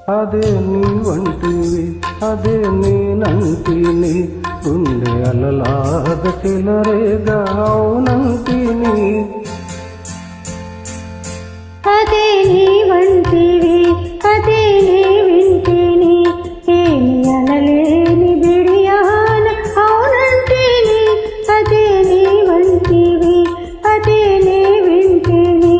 అదే నీ వంటివి అదే నేనంటిని గుండె అలలాగ చెలరేగా అవునంటిని అదే నీ వంటివి అదే నీ వింటిని ఏమి అనలేని బిడియాన అవునంటిని అదే నీ వంటివి అదే నీ వింటిని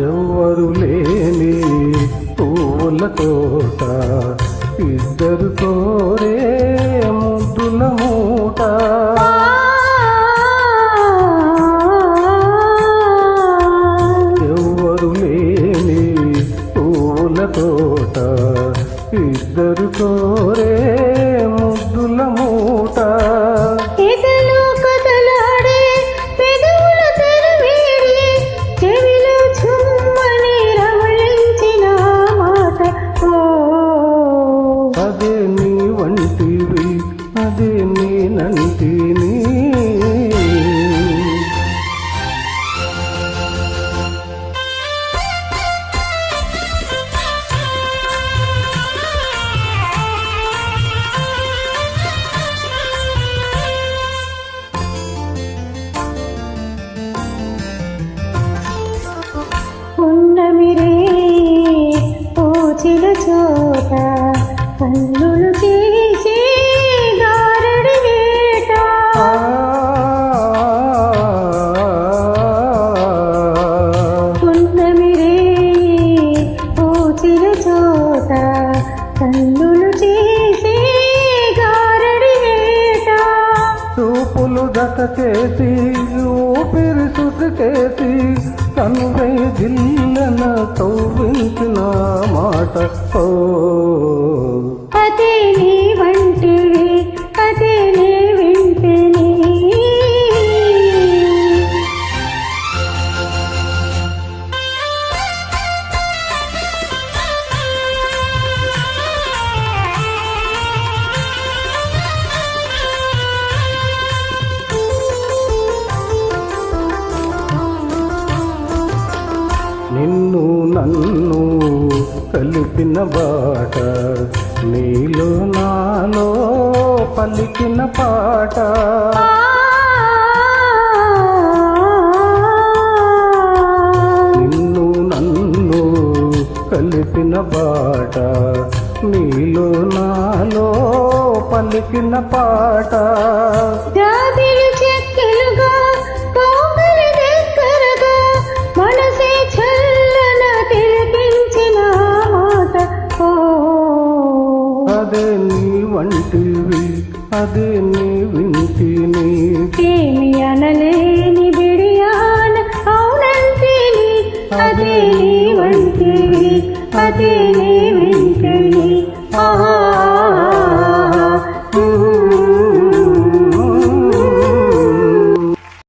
ఎవ్వరు లేని పూల తోట ఇద్దరు కోరే ముద్దుల మూట ఎవ్వరు లేని పూల తోట ఇద్దరు కోరే ముద్దుల మూట అదే నీ వంటివి అదే నేనంటిని ఉన్నమిరే పూచిన చోట కన్నులు చేసే గారడి వేట ఉన్నమిరే పూచిన చోట కన్నులు చేసే గారడి వేట చూపులు జత చేసి ఊపిరి శుద్ధి చేసి కనువై జిల్లన కౌవించిన మాట ఓ అదే నీ వంటివి అదే నీ వింటిని నిన్ను నన్ను కలిపిన బాట నీలో నాలో పలికిన పాట నిన్ను నన్ను కలిపిన బాట నీలో నాలో పలికిన పాట జాబిలి చెక్కలుగా కోమలి దగ్గరగా మనసే చల్లన తిరిపించిన మాట ఓ అదే నీ వంటివి అదే నీ వింటిని ఏమి అనలేని బిడియాన అవునంటిని అదే నీ వంటివి అదే నీ వింటిని